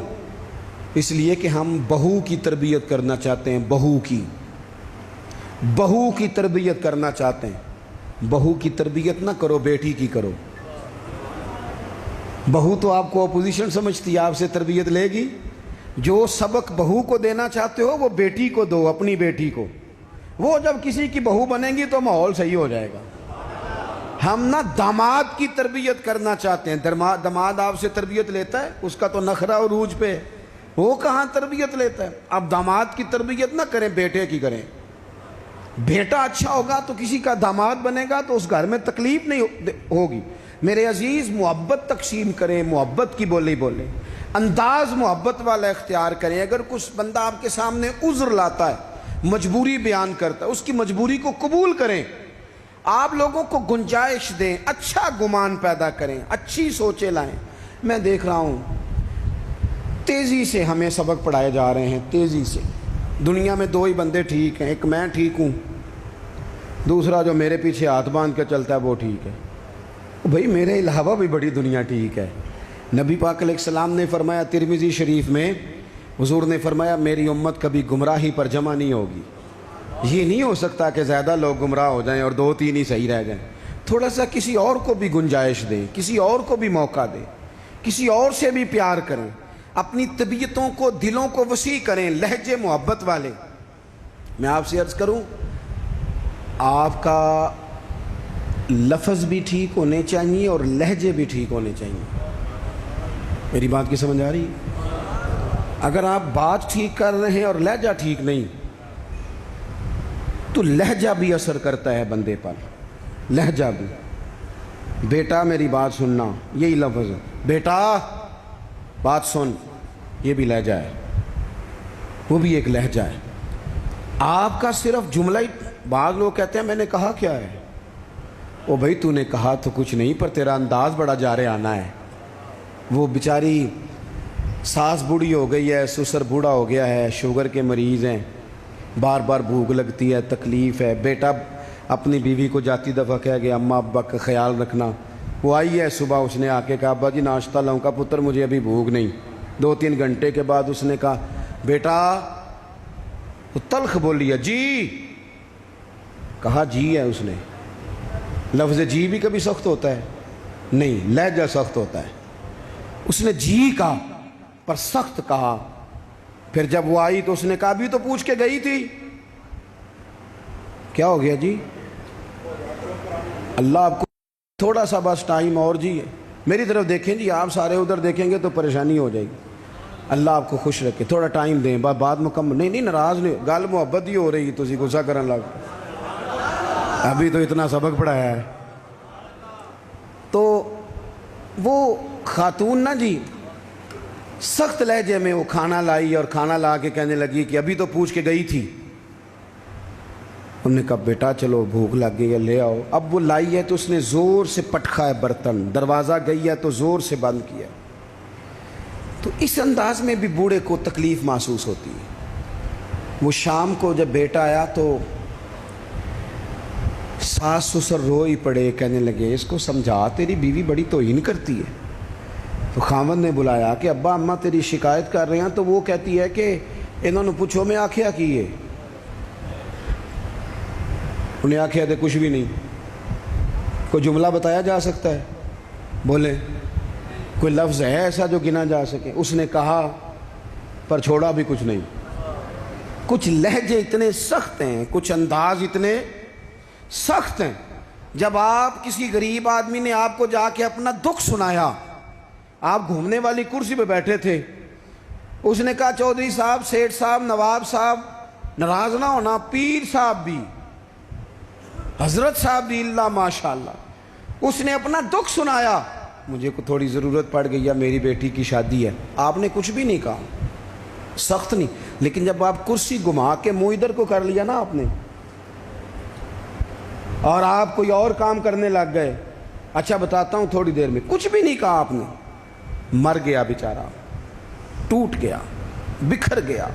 اس لیے کہ ہم بہو کی تربیت کرنا چاہتے ہیں، بہو کی تربیت کرنا چاہتے ہیں۔ بہو کی تربیت نہ کرو، بیٹی کی کرو۔ بہو تو آپ کو اپوزیشن سمجھتی ہے، آپ سے تربیت لے گی۔ جو سبق بہو کو دینا چاہتے ہو وہ بیٹی کو دو، اپنی بیٹی کو۔ وہ جب کسی کی بہو بنیں گی تو ماحول صحیح ہو جائے گا۔ ہم نہ داماد کی تربیت کرنا چاہتے ہیں، داماد آپ سے تربیت لیتا ہے، اس کا تو نخرہ عروج پہ، وہ کہاں تربیت لیتا ہے۔ اب داماد کی تربیت نہ کریں، بیٹے کی کریں۔ بیٹا اچھا ہوگا تو کسی کا داماد بنے گا تو اس گھر میں تکلیف نہیں ہوگی۔ میرے عزیز، محبت تقسیم کریں، محبت کی بولی بولیں، انداز محبت والا اختیار کریں۔ اگر کچھ بندہ آپ کے سامنے عذر لاتا ہے، مجبوری بیان کرتا ہے، اس کی مجبوری کو قبول کریں۔ آپ لوگوں کو گنجائش دیں، اچھا گمان پیدا کریں، اچھی سوچیں لائیں۔ میں دیکھ رہا ہوں تیزی سے ہمیں سبق پڑھائے جا رہے ہیں، تیزی سے۔ دنیا میں دو ہی بندے ٹھیک ہیں، ایک میں ٹھیک ہوں، دوسرا جو میرے پیچھے ہاتھ باندھ کے چلتا ہے وہ ٹھیک ہے۔ بھئی میرے علاوہ بھی بڑی دنیا ٹھیک ہے۔ نبی پاک علیہ السلام نے فرمایا ترمذی شریف میں، حضور نے فرمایا میری امت کبھی گمراہی پر جمع نہیں ہوگی۔ یہ نہیں ہو سکتا کہ زیادہ لوگ گمراہ ہو جائیں اور دو تین ہی صحیح رہ جائیں۔ تھوڑا سا کسی اور کو بھی گنجائش دیں، کسی اور کو بھی موقع دیں، کسی اور سے بھی پیار کریں، اپنی طبیعتوں کو، دلوں کو وسیع کریں، لہجے محبت والے۔ میں آپ سے عرض کروں، آپ کا لفظ بھی ٹھیک ہونے چاہیے اور لہجے بھی ٹھیک ہونے چاہیے۔ میری بات کی سمجھ آ رہی ہے؟ اگر آپ بات ٹھیک کر رہے ہیں اور لہجہ ٹھیک نہیں تو لہجہ بھی اثر کرتا ہے بندے پر، لہجہ بھی۔ بیٹا میری بات سننا، یہی لفظ ہے، بیٹا بات سن، یہ بھی لہجہ ہے، وہ بھی ایک لہجہ ہے۔ آپ کا صرف جملہ ہی، بعض لوگ کہتے ہیں میں نے کہا کیا ہے؟ او بھائی تو نے کہا تو کچھ نہیں، پر تیرا انداز بڑا جارے آنا ہے۔ وہ بیچاری ساس بوڑھی ہو گئی ہے، سسر بوڑھا ہو گیا ہے، شوگر کے مریض ہیں، بار بار بھوک لگتی ہے، تکلیف ہے۔ بیٹا اپنی بیوی کو جاتی دفعہ کہہ گیا اماں ابا کا خیال رکھنا۔ وہ آئی ہے صبح، اس نے آ کے کہا ابا جی ناشتہ لاؤں؟ کا پتر مجھے ابھی بھوک نہیں۔ 2-3 گھنٹے کے بعد اس نے کہا بیٹا، وہ تلخ بولی ہے، جی کہا، جی ہے اس نے۔ لفظ جی بھی کبھی سخت ہوتا ہے؟ نہیں، لہجہ سخت ہوتا ہے۔ اس نے جی کہا پر سخت کہا۔ پھر جب وہ آئی تو اس نے کہا بھی تو پوچھ کے گئی تھی۔ کیا ہو گیا جی؟ اللہ آپ کو تھوڑا سا بس ٹائم اور جی، میری طرف دیکھیں جی، آپ سارے ادھر دیکھیں گے تو پریشانی ہو جائے گی۔ اللہ آپ کو خوش رکھے، تھوڑا ٹائم دیں، بات مکمل نہیں ناراض نہیں، گل محبت ہی ہو رہی، تسی غصہ کرن لگ، ابھی تو اتنا سبق پڑھایا ہے۔ تو وہ خاتون نا جی سخت لہجے میں وہ کھانا لائی اور کھانا لا کے کہنے لگی کہ ابھی تو پوچھ کے گئی تھی۔ انہوں نے کہا بیٹا چلو بھوک لگ گئی ہے لے آؤ۔ اب وہ لائی ہے تو اس نے زور سے پٹکا ہے برتن، دروازہ گئی ہے تو زور سے بند کیا۔ تو اس انداز میں بھی بوڑھے کو تکلیف محسوس ہوتی ہے۔ وہ شام کو جب بیٹا آیا تو ساس سسر رو ہی پڑے، کہنے لگے اس کو سمجھا، تیری بیوی بڑی توہین کرتی ہے۔ تو خاوند نے بلایا کہ ابا اماں تیری شکایت کر رہے ہیں، تو وہ کہتی ہے کہ انہوں نے پوچھو میں آکھیا کی ہے؟ انہیں آکھیا دے کچھ بھی نہیں۔ کوئی جملہ بتایا جا سکتا ہے؟ بولے کوئی لفظ ہے ایسا جو گنا جا سکے؟ اس نے کہا پر چھوڑا بھی کچھ نہیں۔ کچھ لہجے اتنے سخت ہیں، کچھ انداز اتنے سخت ہیں۔ جب آپ کسی غریب آدمی نے آپ کو جا کے اپنا دکھ سنایا، آپ گھومنے والی کرسی پہ بیٹھے تھے، اس نے کہا چودھری صاحب، سیٹھ صاحب، نواب صاحب ناراض نہ ہونا، پیر صاحب بھی، حضرت صاحب بھی، اللہ ماشاءاللہ، اس نے اپنا دکھ سنایا، مجھے کو تھوڑی ضرورت پڑ گئی ہے، میری بیٹی کی شادی ہے۔ آپ نے کچھ بھی نہیں کہا، سخت نہیں۔ لیکن جب آپ کرسی گھما کے منہ ادھر کو کر لیا نا آپ نے، اور آپ کوئی اور کام کرنے لگ گئے، اچھا بتاتا ہوں، تھوڑی دیر میں کچھ بھی نہیں کہا آپ نے، مر گیا بیچارہ، ٹوٹ گیا، بکھر گیا۔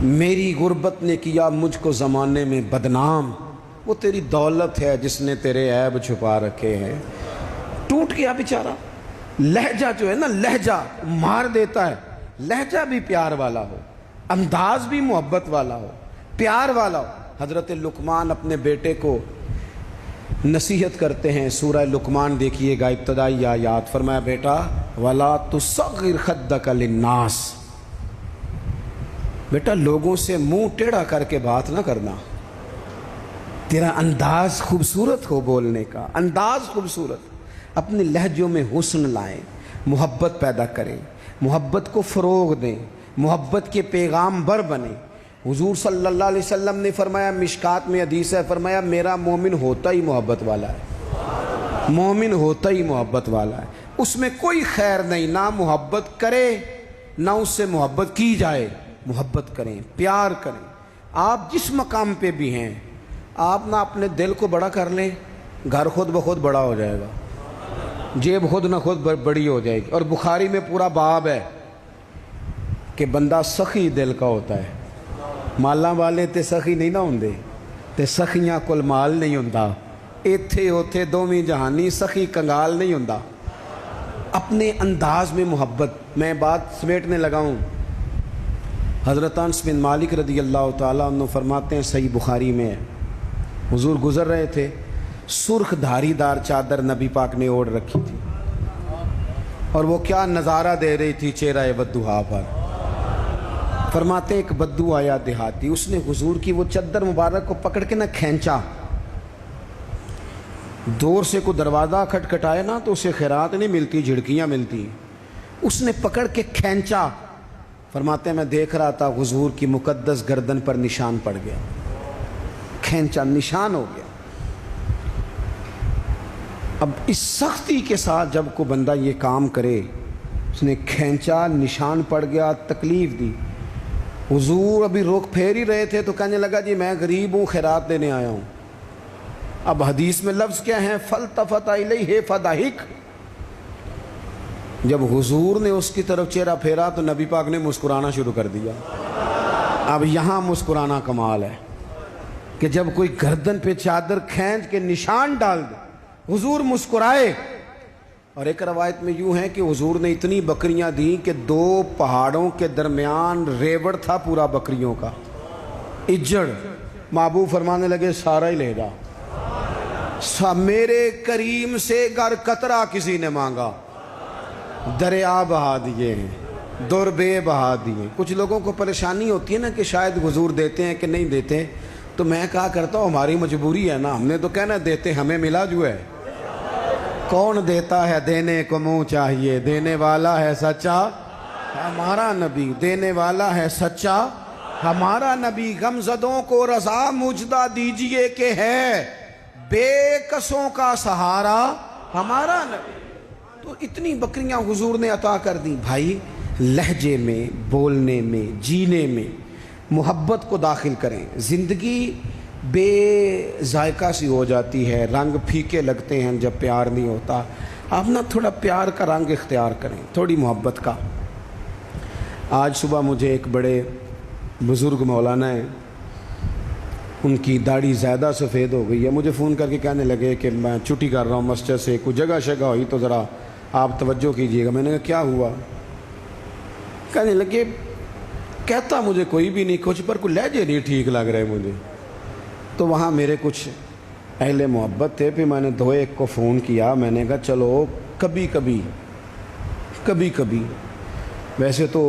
میری غربت نے کیا مجھ کو زمانے میں بدنام، وہ تیری دولت ہے جس نے تیرے عیب چھپا رکھے ہیں۔ ٹوٹ گیا بیچارہ۔ لہجہ جو ہے نا، لہجہ مار دیتا ہے۔ لہجہ بھی پیار والا ہو، انداز بھی محبت والا ہو، پیار والا ہو۔ حضرت لقمان اپنے بیٹے کو نصیحت کرتے ہیں، سورہ لقمان دیکھیے گا، ابتدائی آیات، فرمایا بیٹا وَلَا تُصَغِّرْ خَدَّكَ لِلنَّاسِ، بیٹا لوگوں سے منہ ٹیڑھا کر کے بات نہ کرنا۔ تیرا انداز خوبصورت ہو بولنے کا، انداز خوبصورت، اپنے لہجوں میں حسن لائیں، محبت پیدا کریں، محبت کو فروغ دیں، محبت کے پیغام بر بنیں۔ حضور صلی اللہ علیہ وسلم نے فرمایا، مشکات میں حدیث ہے، فرمایا میرا مومن ہوتا ہی محبت والا ہے، مومن ہوتا ہی محبت والا ہے، اس میں کوئی خیر نہیں، نہ محبت کرے نہ اس سے محبت کی جائے۔ محبت کریں، پیار کریں۔ آپ جس مقام پہ بھی ہیں، آپ نہ اپنے دل کو بڑا کر لیں، گھر خود بخود بڑا ہو جائے گا، جیب خود نہ خود بڑی ہو جائے گی۔ اور بخاری میں پورا باب ہے کہ بندہ سخی دل کا ہوتا ہے، مالاں والے تے سخی نہیں نہ ہوندے، تے سخیاں کل مال نہیں ہوندا، ایتھے اوتھے دوویں جہانی سخی کنگال نہیں ہوندا۔ اپنے انداز میں محبت۔ میں بات سمیٹنے لگا ہوں۔ حضرت انس بن مالک رضی اللہ تعالیٰ عنہ فرماتے ہیں، صحیح بخاری میں ہے، حضور گزر رہے تھے، سرخ دھاری دار چادر نبی پاک نے اوڑھ رکھی تھی، اور وہ کیا نظارہ دے رہی تھی چہرہ بدوہا پر۔ فرماتے ہیں ایک بدو آیا دیہاتی، اس نے حضور کی وہ چادر مبارک کو پکڑ کے نہ کھینچا، دور سے کوئی دروازہ کھٹکھٹائے نا تو اسے خیرات نہیں ملتی، جھڑکیاں ملتی، اس نے پکڑ کے کھینچا۔ فرماتے ہیں میں دیکھ رہا تھا حضور کی مقدس گردن پر نشان پڑ گیا، کھینچا، نشان ہو گیا۔ اب اس سختی کے ساتھ جب کوئی بندہ یہ کام کرے، اس نے کھینچا، نشان پڑ گیا، تکلیف دی، حضور ابھی روک پھیر ہی رہے تھے تو کہنے لگا جی میں غریب ہوں، خیرات دینے آیا ہوں۔ اب حدیث میں لفظ کیا ہیں؟ فَالْتَفَتَ إِلَيْهِ فَضَحِكَ۔ جب حضور نے اس کی طرف چہرہ پھیرا تو نبی پاک نے مسکرانا شروع کر دیا۔ اب یہاں مسکرانا کمال ہے کہ جب کوئی گردن پہ چادر کھینچ کے نشان ڈال دے، حضور مسکرائے۔ اور ایک روایت میں یوں ہے کہ حضور نے اتنی بکریاں دیں کہ 2 پہاڑوں کے درمیان ریوڑ تھا پورا بکریوں کا، اجڑ۔ محبوب فرمانے لگے سارا ہی لے جا، میرے کریم سے گر قطرہ کسی نے مانگا، دریا بہا دیے ہیں، دربے بہا دیے۔ کچھ لوگوں کو پریشانی ہوتی ہے نا کہ شاید حضور دیتے ہیں کہ نہیں دیتے، تو میں کہا کرتا ہوں ہماری مجبوری ہے نا، ہم نے تو کہنا دیتے، ہمیں ملا جو ہے۔ کون دیتا ہے دینے کو منہ چاہیے، دینے والا ہے سچا ہمارا نبی، دینے والا ہے سچا ہمارا نبی۔ غمزدوں کو رضا مجدہ دیجئے کہ ہے بے کسوں کا سہارا ہمارا نبی۔ تو اتنی بکریاں حضور نے عطا کر دی۔ بھائی لہجے میں، بولنے میں، جینے میں محبت کو داخل کریں۔ زندگی بے ذائقہ سی ہو جاتی ہے، رنگ پھیکے لگتے ہیں جب پیار نہیں ہوتا۔ آپ نا تھوڑا پیار کا رنگ اختیار کریں، تھوڑی محبت کا۔ آج صبح مجھے ایک بڑے بزرگ مولانا ہیں، ان کی داڑھی زیادہ سفید ہو گئی ہے، مجھے فون کر کے کہنے لگے کہ میں چھٹی کر رہا ہوں مسجد سے، کوئی جگہ شگہ ہوئی تو ذرا آپ توجہ کیجیے گا۔ میں نے کہا کیا ہوا؟ کہنے لگے کہتا مجھے کوئی بھی نہیں کچھ، پر کوئی لہجے نہیں ٹھیک لگ رہے مجھے۔ تو وہاں میرے کچھ اہل محبت تھے، پھر میں نے 2-1 کو فون کیا، میں نے کہا چلو کبھی کبھی ویسے تو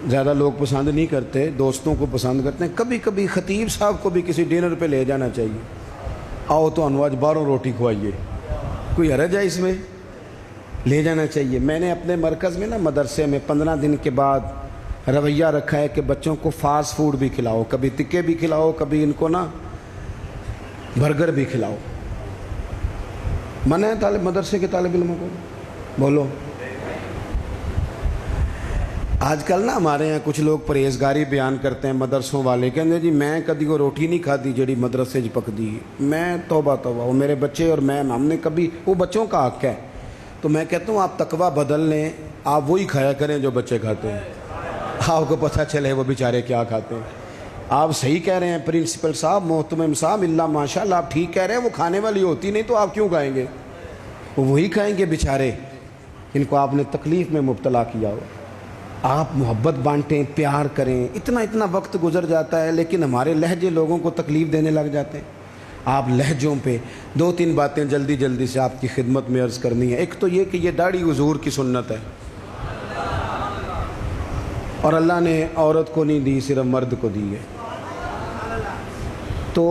زیادہ لوگ پسند نہیں کرتے، دوستوں کو پسند کرتے ہیں، کبھی کبھی خطیب صاحب کو بھی کسی ڈنر پہ لے جانا چاہیے۔ آؤ تو انواج 12 روٹی کھوائیے، کوئی حرج ہے اس میں؟ لے جانا چاہیے۔ میں نے اپنے مرکز میں نا مدرسے میں 15 دن کے بعد رویہ رکھا ہے کہ بچوں کو فاسٹ فوڈ بھی کھلاؤ، کبھی تکے بھی کھلاؤ، کبھی ان کو نا برگر بھی کھلاؤ۔ منع ہے مدرسے کے طالب علموں کو؟ بولو۔ آج کل نا ہمارے یہاں کچھ لوگ پرہیزگاری بیان کرتے ہیں مدرسوں والے، کہتے جی میں کدی وہ روٹی نہیں کھادی جڑی مدرسے چ پکدی، میں توبہ وہ میرے بچے اور میں ہم نے کبھی، وہ بچوں کا حق ہے۔ تو میں کہتا ہوں آپ تقویٰ بدل لیں، آپ وہی کھایا کریں جو بچے کھاتے ہیں، آپ کو پتہ چلے وہ بیچارے کیا کھاتے ہیں۔ آپ صحیح کہہ رہے ہیں پرنسپل صاحب، محتمم صاحب، اللہ ماشاء اللہ آپ ٹھیک کہہ رہے ہیں، وہ کھانے والی ہوتی نہیں تو آپ کیوں کھائیں گے؟ وہ وہی کھائیں گے بیچارے جن کو آپ نے تکلیف میں مبتلا کیا ہو۔ آپ محبت بانٹیں، پیار کریں۔ اتنا وقت گزر جاتا ہے لیکن ہمارے لہجے لوگوں کو تکلیف دینے لگ جاتے ہیں۔ آپ لہجوں پہ 2-3 باتیں جلدی سے آپ کی خدمت میں عرض کرنی ہے۔ ایک تو یہ کہ یہ داڑھی حضور کی سنت ہے، اور اللہ نے عورت کو نہیں دی، صرف مرد کو دی ہے۔ تو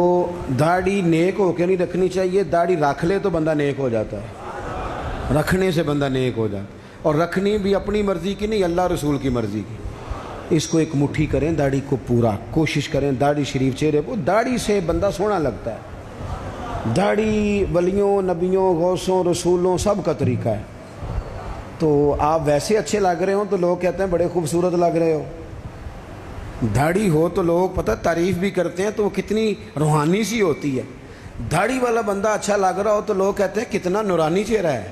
داڑھی نیک ہو کے نہیں رکھنی چاہیے، داڑھی رکھ لے تو بندہ نیک ہو جاتا ہے، رکھنے سے بندہ نیک ہو جاتا ہے، اور رکھنی بھی اپنی مرضی کی نہیں، اللہ رسول کی مرضی کی۔ اس کو ایک مٹھی کریں داڑھی کو، پورا کوشش کریں داڑھی شریف چہرے کو، داڑھی سے بندہ سونا لگتا ہے، داڑھی ولیوں نبیوں غوثوں رسولوں سب کا طریقہ ہے۔ تو آپ ویسے اچھے لگ رہے ہوں تو لوگ کہتے ہیں بڑے خوبصورت لگ رہے ہو، داڑھی ہو تو لوگ پتہ تعریف بھی کرتے ہیں، تو وہ کتنی روحانی سی ہوتی ہے۔ داڑھی والا بندہ اچھا لگ رہا ہو تو لوگ کہتے ہیں کتنا نورانی چہرہ ہے،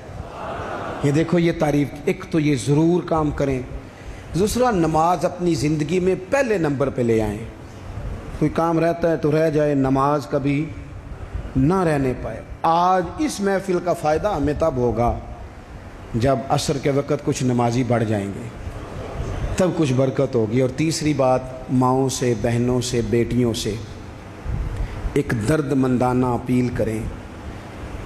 یہ دیکھو یہ تعریف۔ ایک تو یہ ضرور کام کریں، دوسرا نماز اپنی زندگی میں پہلے نمبر پہ لے آئیں۔ کوئی کام رہتا ہے تو رہ جائے، نماز کبھی نہ رہنے پائے۔ آج اس محفل کا فائدہ ہمیں تب ہوگا جب عصر کے وقت کچھ نمازی بڑھ جائیں گے، تب کچھ برکت ہوگی۔ اور تیسری بات، ماؤں سے بہنوں سے بیٹیوں سے ایک درد مندانہ اپیل کریں،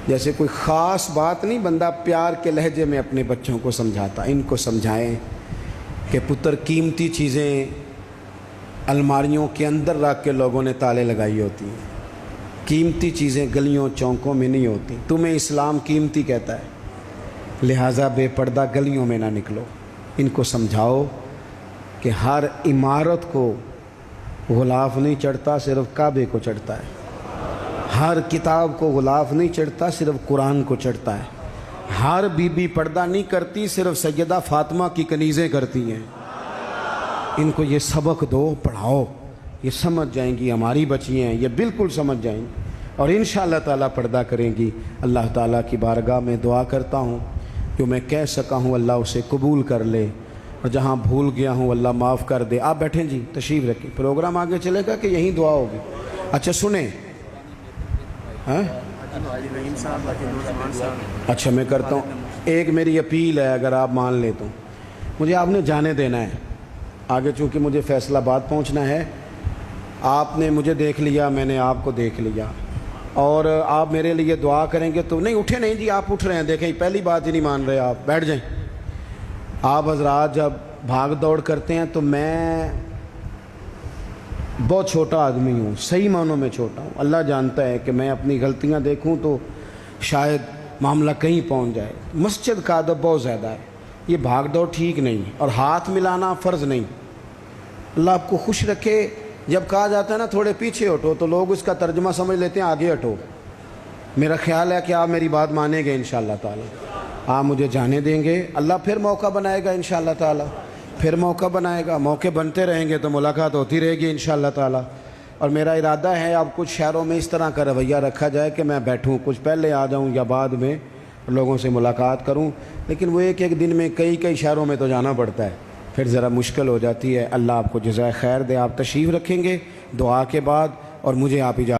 جیسے کوئی خاص بات نہیں، بندہ پیار کے لہجے میں اپنے بچوں کو سمجھاتا، ان کو سمجھائیں کہ پتر قیمتی چیزیں الماریوں کے اندر رکھ کے لوگوں نے تالے لگائی ہوتی ہیں، قیمتی چیزیں گلیوں چوکوں میں نہیں ہوتی، تمہیں اسلام قیمتی کہتا ہے، لہٰذا بے پردہ گلیوں میں نہ نکلو۔ ان کو سمجھاؤ کہ ہر عمارت کو غلاف نہیں چڑھتا، صرف کعبے کو چڑھتا ہے، ہر کتاب کو غلاف نہیں چڑھتا، صرف قرآن کو چڑھتا ہے، ہر بی بی پردہ نہیں کرتی، صرف سیدہ فاطمہ کی کنیزیں کرتی ہیں۔ ان کو یہ سبق دو، پڑھاؤ، یہ سمجھ جائیں گی، ہماری بچی ہیں یہ بالکل سمجھ جائیں گی اور انشاءاللہ تعالیٰ پردہ کریں گی۔ اللہ تعالیٰ کی بارگاہ میں دعا کرتا ہوں، جو میں کہہ سکا ہوں اللہ اسے قبول کر لے، اور جہاں بھول گیا ہوں اللہ معاف کر دے۔ آپ بیٹھیں جی، تشریف رکھیں، پروگرام آگے چلے گا کہ یہیں دعا ہوگی؟ اچھا سنیں، اچھا میں کرتا ہوں، ایک میری اپیل ہے، اگر آپ مان لیں تو مجھے آپ نے جانے دینا ہے آگے، چونکہ مجھے فیصل آباد پہنچنا ہے۔ آپ نے مجھے دیکھ لیا، میں نے آپ کو دیکھ لیا، اور آپ میرے لیے دعا کریں گے تو نہیں اٹھے نہیں جی، آپ اٹھ رہے ہیں، دیکھیں پہلی بات ہی نہیں مان رہے، آپ بیٹھ جائیں۔ آپ حضرات جب بھاگ دوڑ کرتے ہیں تو میں بہت چھوٹا آدمی ہوں، صحیح معنوں میں چھوٹا ہوں، اللہ جانتا ہے کہ میں اپنی غلطیاں دیکھوں تو شاید معاملہ کہیں پہنچ جائے۔ مسجد کا ادب بہت زیادہ ہے، یہ بھاگ دوڑ ٹھیک نہیں، اور ہاتھ ملانا فرض نہیں۔ اللہ آپ کو خوش رکھے۔ جب کہا جاتا ہے نا تھوڑے پیچھے ہٹو تو لوگ اس کا ترجمہ سمجھ لیتے ہیں آگے ہٹو۔ میرا خیال ہے کہ آپ میری بات مانیں گے انشاءاللہ تعالی، آپ مجھے جانے دیں گے، اللہ پھر موقع بنائے گا انشاءاللہ تعالی، پھر موقع بنائے گا، موقع بنتے رہیں گے تو ملاقات ہوتی رہے گی انشاءاللہ تعالی۔ اور میرا ارادہ ہے اب کچھ شہروں میں اس طرح کا رویہ رکھا جائے کہ میں بیٹھوں، کچھ پہلے آ جاؤں یا بعد میں لوگوں سے ملاقات کروں، لیکن وہ ایک دن میں کئی شہروں میں تو جانا پڑتا ہے، پھر ذرا مشکل ہو جاتی ہے۔ اللہ آپ کو جزائے خیر دے۔ آپ تشریف رکھیں گے دعا کے بعد، اور مجھے آپ اجازت